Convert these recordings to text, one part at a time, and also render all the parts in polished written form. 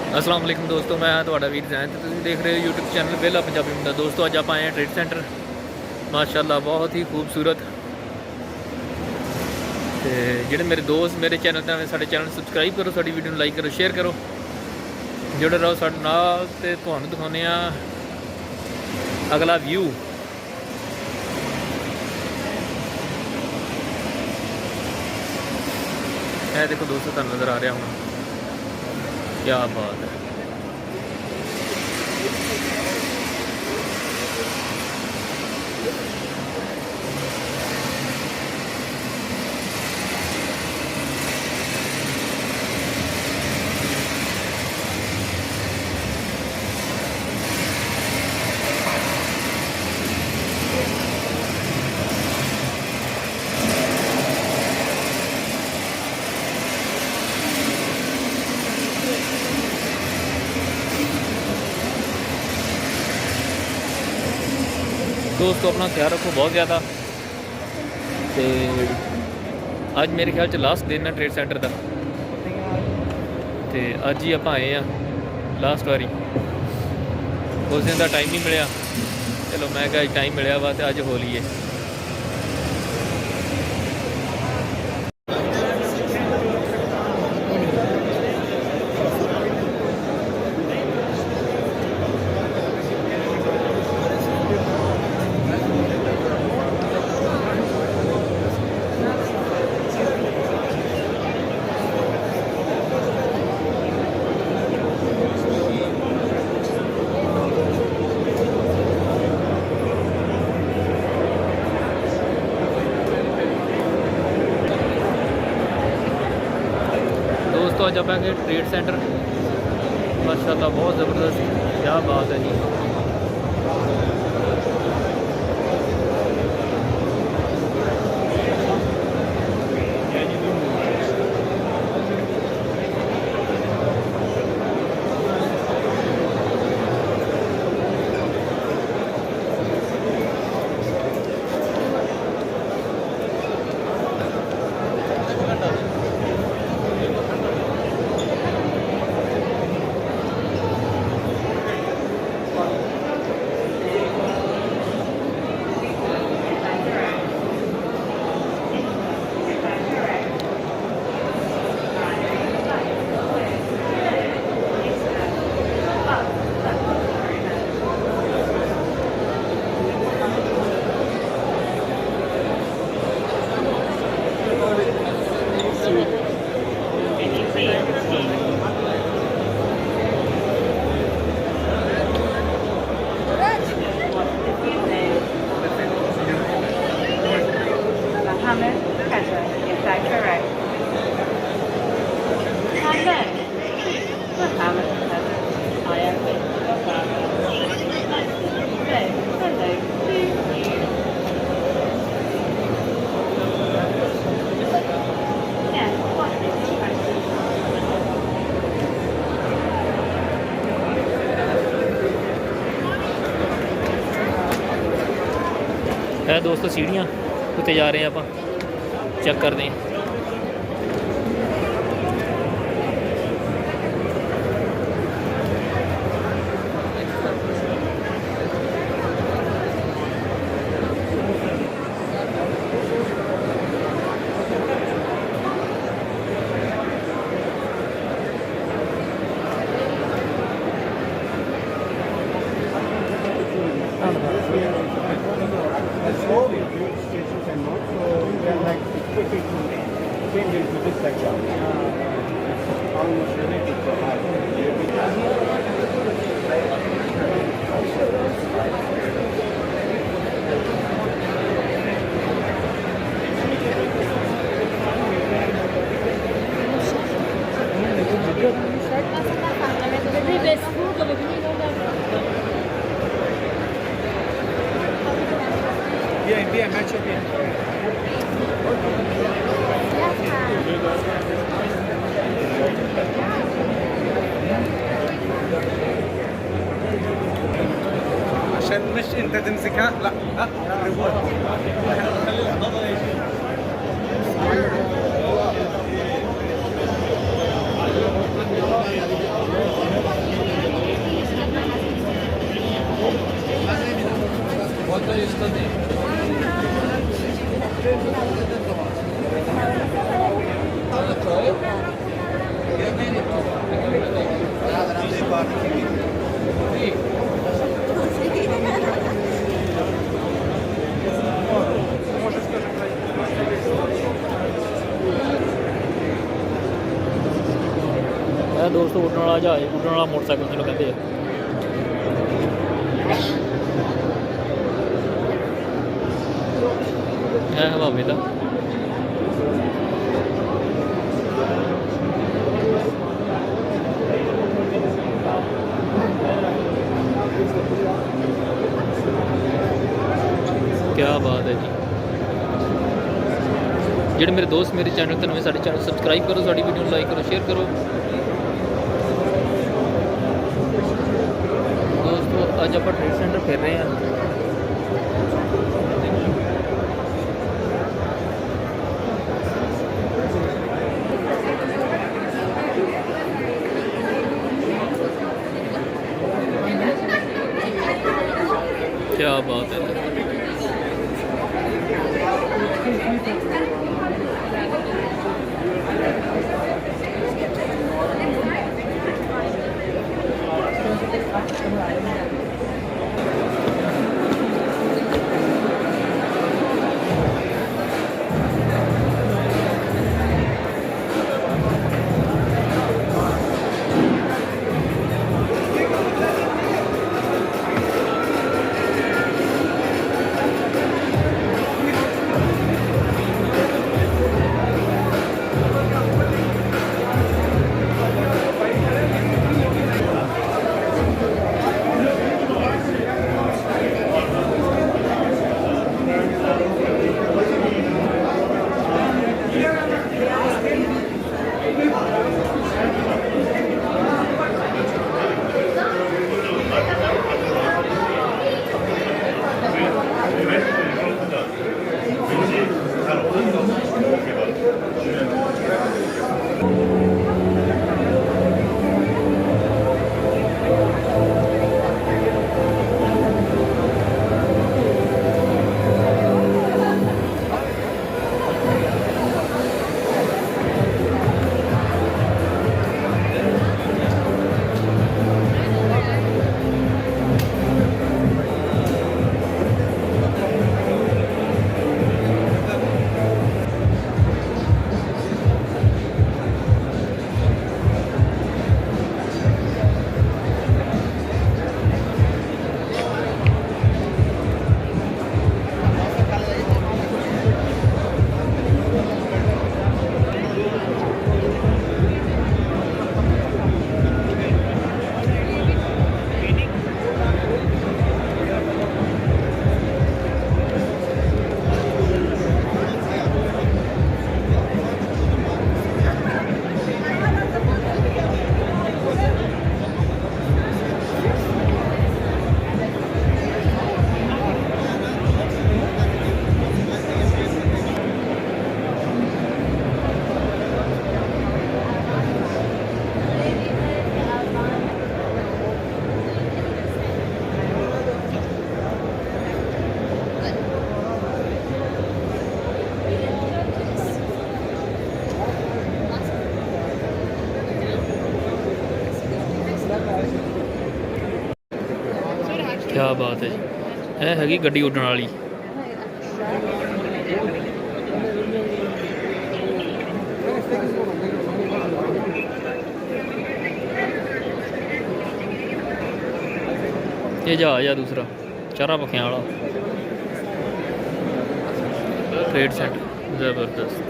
अस्सलाम वालेकुम दोस्तों, मैं ਤੁਹਾਡਾ ਵੀਰ ਜ਼ੈਨ ਤੇ ਤੁਸੀਂ ਦੇਖ ਰਹੇ ਹੋ YouTube ਚੈਨਲ ਵਿਹਲਾ ਪੰਜਾਬੀ ਮੁੰਡਾ। ਦੋਸਤੋ ਅੱਜ ਆਪਾਂ ਆਏ ਹਾਂ ਟ੍ਰੇਡ ਸੈਂਟਰ। ਮਾਸ਼ਾਅੱਲਾ ਬਹੁਤ ਹੀ ਖੂਬਸੂਰਤ। ਤੇ ਜਿਹੜੇ ਮੇਰੇ ਦੋਸਤ ਮੇਰੇ ਚੈਨਲ ਤੇ ਆਵੇਂ ਸਾਡੇ ਚੈਨਲ ਨੂੰ ਸਬਸਕ੍ਰਾਈਬ ਕਰੋ, ਸਾਡੀ ਵੀਡੀਓ ਨੂੰ ਲਾਈਕ ਕਰੋ, ਸ਼ੇਅਰ ਕਰੋ, ਜੁੜੇ ਰਹੋ ਸਾਡੇ ਨਾਲ। ਤੇ ਤੁਹਾਨੂੰ ਦਿਖਾਉਂਦੇ ਆ ਅਗਲਾ ਵਿਊ। ਇਹ ਦੇਖੋ ਦੋਸਤੋ, ਤੁਹਾਨੂੰ ਨਜ਼ਰ ਆ ਰਿਹਾ ਹੋਣਾ, क्या बात है। दोस्तों अपना ख्याल रखो बहुत ज़्यादा। तो अज मेरे ख्याल च लास्ट दिन है ट्रेड सेंटर का। तो अज ही आप आए हैं लास्ट वारी। उस दिन का टाइम नहीं मिले, चलो मैं क्या टाइम मिले वा तो अज हो लीए। दोस्तों आज आप आएंगे ट्रेड सेंटर। माशाल्लाह बहुत ज़बरदस्त, क्या बात है जी। है दोस्तों सीढ़ियाँ उत्ते जा रहे हैं, आप चेक करते हैं। Slowly, stations and not so we are like quickly to change into this section. Almost related to Bien, me ha hecho bien. عشان مش انت تمسكها، لا الريموت خلي النظر يجي. ਇਹ ਦੋਸਤੋ ਉੱਡਣ ਵਾਲਾ ਜਹਾਜ਼, ਉੱਡਣ ਵਾਲਾ ਮੋਟਰਸਾਈਕਲ ਜਿਹਨੂੰ ਕਹਿੰਦੇ ਆ। ਇਹ ਹਵਾ ਵੇਲਾ क्या बात है जी। ਜਿਹੜੇ ਮੇਰੇ ਦੋਸਤ ਮੇਰੇ ਚੈਨਲ ਤੇ ਨਵੇਂ, ਸਾਡੇ ਚੈਨਲ ਸਬਸਕ੍ਰਾਈਬ ਕਰੋ, ਸਾਡੀ ਵੀਡੀਓ ਨੂੰ ਲਾਈਕ ਕਰੋ, ਸ਼ੇਅਰ ਕਰੋ। ਦੋਸਤੋ ਅੱਜ ਆਪਾਂ ਟ੍ਰੇਡ ਸੈਂਟਰ ਫਿਰ ਰਹੇ ਹਾਂ। क्या बात है। क्या बात है जी। ਇਹ ਹੈਗੀ ਗੱਡੀ ਉੱਡਣ ਵਾਲੀ। ਇਹ ਜਹਾਜ਼ ਆ ਦੂਸਰਾ, ਚਾਰਾਂ ਪੱਖਿਆਂ ਵਾਲਾ ਟ੍ਰੇਡ ਸੈਂਟਰ। ਜ਼ਬਰਦਸਤ।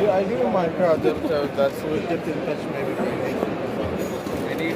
Yeah, I give him my card. That's we'll get in touch maybe. We need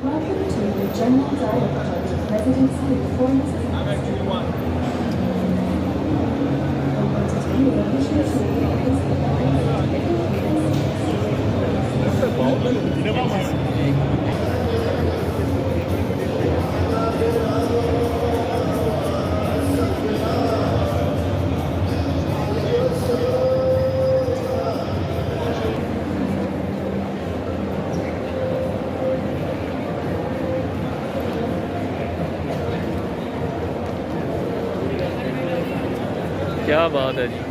Welcome to the General Directorate Residency Performance क्या बात है जी।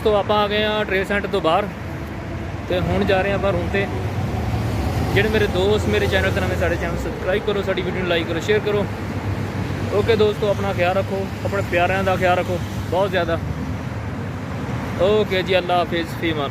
ਦੋਸਤੋ ਆਪਾਂ ਆ ਗਏ ਆ ਟ੍ਰੇਡ ਸੈਂਟਰ ਤੋਂ ਬਾਹਰ ਤੇ ਹੁਣ ਜਾ ਰਹੇ ਆ ਆਪਾਂ ਰੂਮ ਤੇ। ਜਿਹੜੇ ਮੇਰੇ ਦੋਸਤ ਮੇਰੇ ਚੈਨਲ ਤੇ ਨਵੇਂ, ਸਾਡੇ ਚੈਨਲ ਸਬਸਕ੍ਰਾਈਬ ਕਰੋ, ਸਾਡੀ ਵੀਡੀਓ ਨੂੰ ਲਾਈਕ ਕਰੋ, ਸ਼ੇਅਰ ਕਰੋ। ਓਕੇ ਦੋਸਤੋ, ਆਪਣਾ ਖਿਆਲ ਰੱਖੋ, ਆਪਣੇ ਪਿਆਰਿਆਂ ਦਾ ਖਿਆਲ ਰੱਖੋ ਬਹੁਤ ਜ਼ਿਆਦਾ। ਓਕੇ ਜੀ, ਅੱਲਾ ਹਾਫਿਜ਼, ਫੀ ਅਮਾਨ।